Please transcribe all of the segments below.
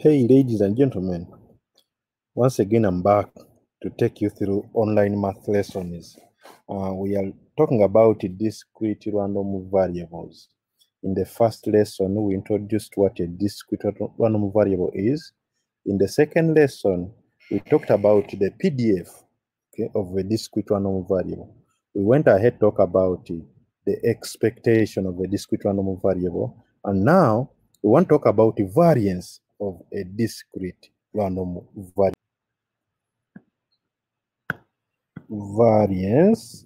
Hey, ladies and gentlemen, once again I'm back to take you through online math lessons. We are talking about discrete random variables. In the first lesson, we introduced what a discrete random variable is. In the second lesson, we talked about the PDF of a discrete random variable. We went ahead to talk about the expectation of a discrete random variable, and now we want to talk about the variance of a discrete random variable. Variance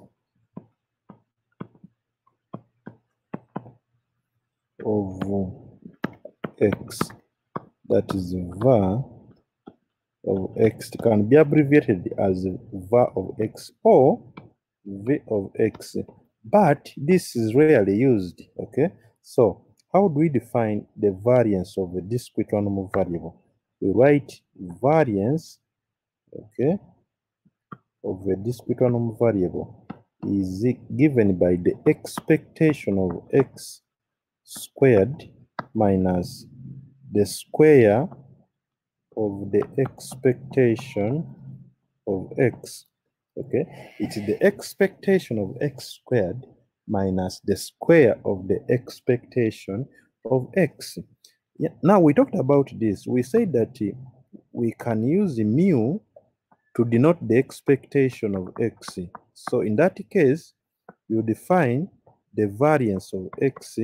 of x, that is var of x, can be abbreviated as var of x or v of x, but this is rarely used. Okay, so how do we define the variance of a discrete random variable? We write variance, okay, of a discrete random variable is given by the expectation of x squared minus the square of the expectation of x. Okay, it's the expectation of x squared minus the square of the expectation of x. Yeah, now we talked about this. We said that we can use mu to denote the expectation of x. So in that case, you define the variance of x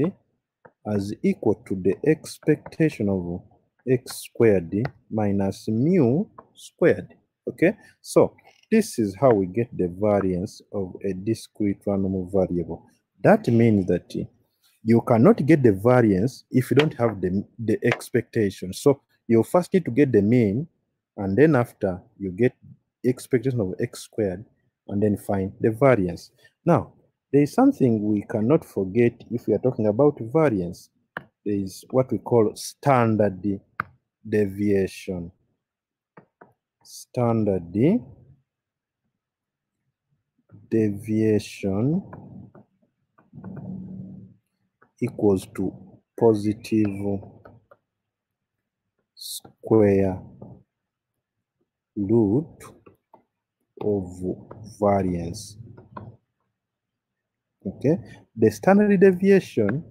as equal to the expectation of x squared minus mu squared. Okay, so this is how we get the variance of a discrete random variable. That means that you cannot get the variance if you don't have the expectation. So you first need to get the mean, and then after you get expectation of x squared, and then find the variance. Now, there is something we cannot forget if we are talking about variance. There is what we call standard deviation. Standard deviation equals to positive square root of variance. Okay, the standard deviation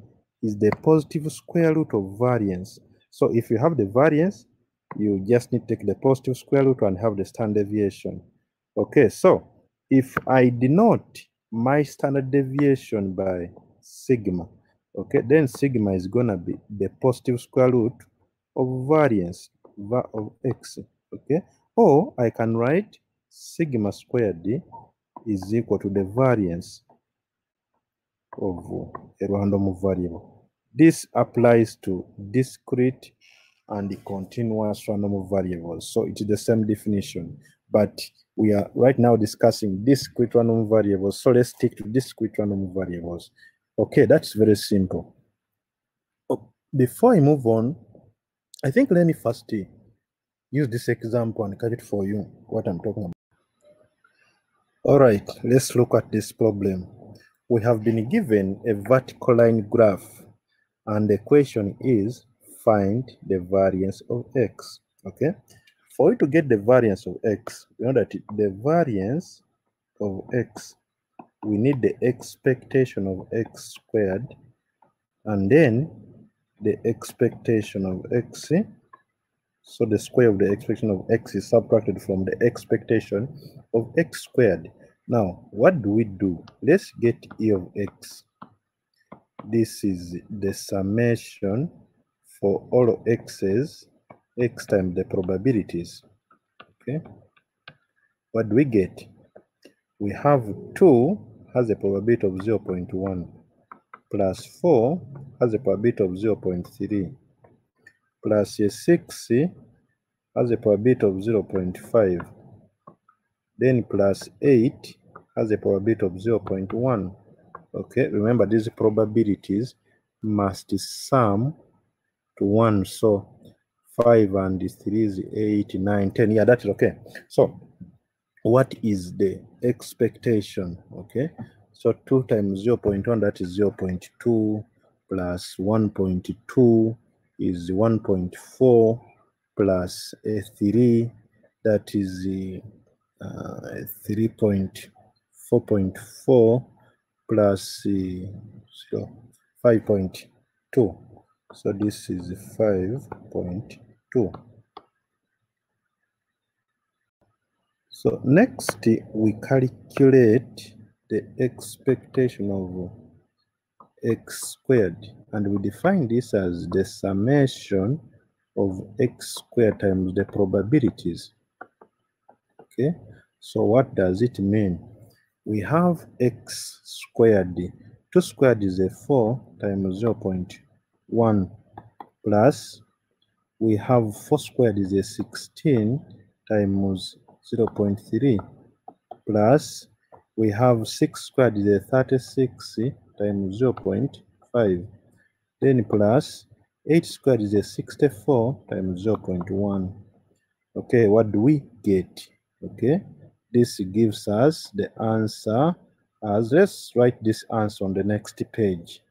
is the positive square root of variance. So if you have the variance, you just need to take the positive square root and have the standard deviation. Okay, so if I denote my standard deviation by sigma, okay, then sigma is gonna be the positive square root of variance, var of x, okay? Or I can write sigma squared is equal to the variance of a random variable. This applies to discrete and the continuous random variables. So it's the same definition, but we are right now discussing discrete random variables. So let's stick to discrete random variables. Okay, that's very simple. Before I move on, I think let me first use this example and cut it for you what I'm talking about. All right, let's look at this problem. We have been given a vertical line graph, and the question is find the variance of x. Okay, for you to get the variance of x, you know that the variance of x, we need the expectation of x squared, and then the expectation of x. So the square of the expectation of x is subtracted from the expectation of x squared. Now, what do we do? Let's get E of x. This is the summation for all x's, x times the probabilities. Okay. What do we get? We have 2 has a probability of 0.1 plus 4 has a probability of 0.3 plus a 6 has a probability of 0.5, then plus 8 has a probability of 0.1. Okay, remember these probabilities must sum to 1. So 5 and 3 is 8, 9, 10. Yeah, that is okay. So what is the expectation? Okay, so 2 times 0.1, that is 0.2, plus 1.2 is 1.4, plus a 3 that is 3.4.4 plus 5.2. So this is 5.2. So next we calculate the expectation of x squared, and we define this as the summation of x squared times the probabilities. Okay, so what does it mean? We have x squared. 2 squared is a 4 times 0.1 plus we have 4 squared is a 16 times 0.3 plus we have 6 squared is a 36 times 0.5, then plus 8 squared is a 64 times 0.1. Okay, what do we get? Okay, this gives us the answer as, let's write this answer on the next page.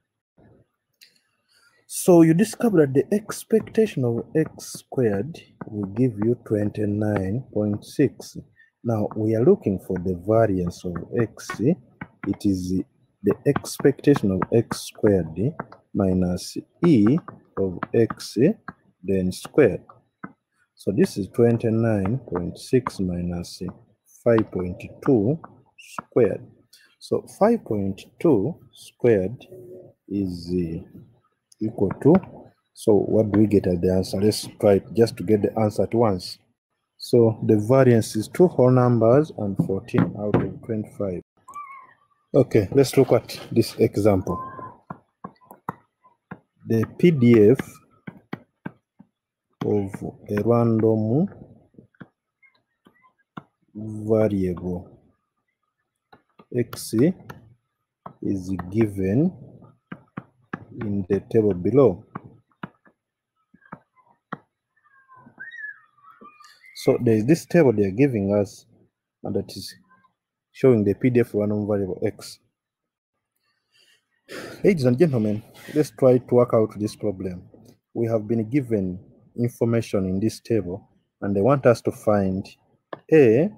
So you discover that the expectation of x squared will give you 29.6. Now we are looking for the variance of x. It is the expectation of x squared minus e of x then squared. So this is 29.6 minus 5.2 squared. So 5.2 squared is equal to, so what do we get as the answer? Let's try it just to get the answer at once. So the variance is 2 whole numbers and 14 out of 25. Okay, let's look at this example. The PDF of a random variable x is given in the table below. So there is this table they are giving us, and that is showing the PDF random variable x. Ladies and gentlemen, let's try to work out this problem. We have been given information in this table, and they want us to find a,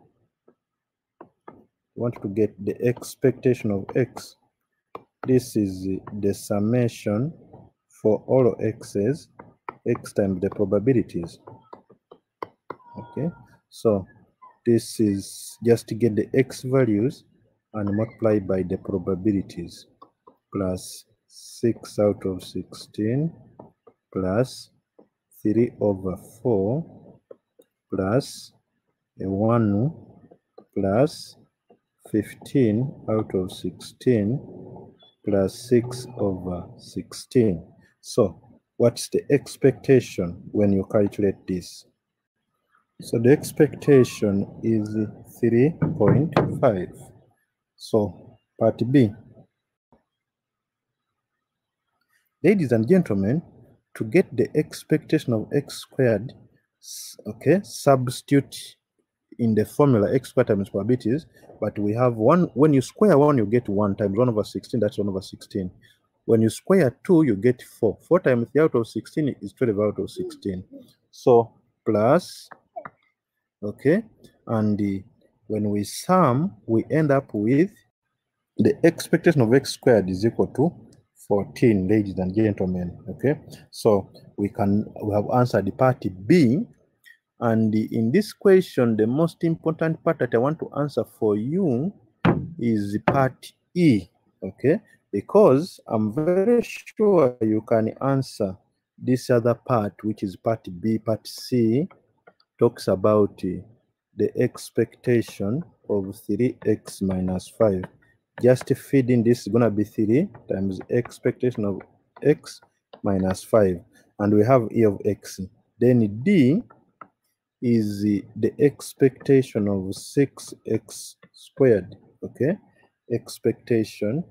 want to get the expectation of x. This is the summation for all x's, x times the probabilities. Okay, so this is just to get the x values and multiply by the probabilities, plus 6 out of 16 plus 3 over 4 plus a 1 plus 15 out of 16 plus 6 over 16. So what's the expectation when you calculate this? So the expectation is 3.5. So part B. Ladies and gentlemen, to get the expectation of x squared, okay, substitute in the formula x squared times probabilities, but we have 1, when you square 1, you get 1 times 1 over 16, that's 1 over 16. When you square 2, you get 4. 4 times 3 out of 16 is 12 out of 16. So plus, okay, and when we sum, we end up with the expectation of x squared is equal to 14, ladies and gentlemen. Okay, so we have answered the part B, and in this question, the most important part that I want to answer for you is part E. Okay, because I'm very sure you can answer this other part, which is part B. Part C talks about the expectation of 3x minus 5. Just feeding this is going to be 3 times expectation of x minus 5. And we have E of x. Then D is the expectation of 6x squared. Okay? Expectation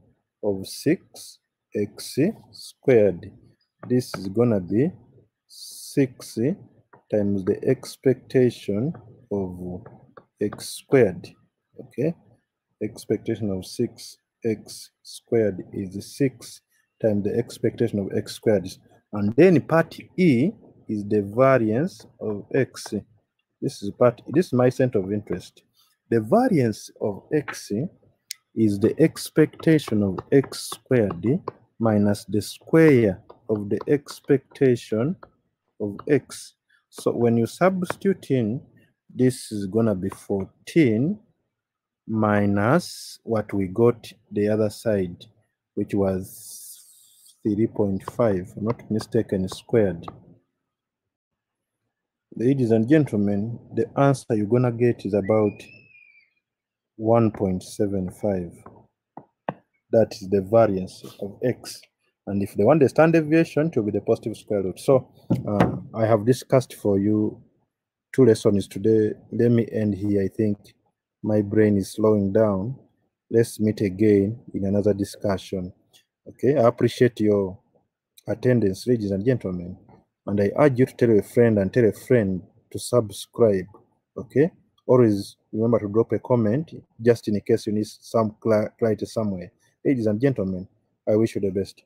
of 6x squared. This is going to be 6 times the expectation of x squared. Okay? Expectation of 6x squared is 6 times the expectation of x squared. And then part E is the variance of x. This is my center of interest. The variance of x is the expectation of x squared minus the square of the expectation of x. So when you substitute in, this is gonna be 14 minus what we got the other side, which was 3.5, if I'm not mistaken, squared. Ladies and gentlemen, the answer you're gonna get is about 1.75. That is the variance of x. And if they want the standard deviation, it will be the positive square root. So I have discussed for you 2 lessons today. Let me end here. I think my brain is slowing down. Let's meet again in another discussion. Okay, I appreciate your attendance, ladies and gentlemen. And I urge you to tell a friend and tell a friend to subscribe. Okay, always remember to drop a comment just in case you need some clarity somewhere. Ladies and gentlemen, I wish you the best.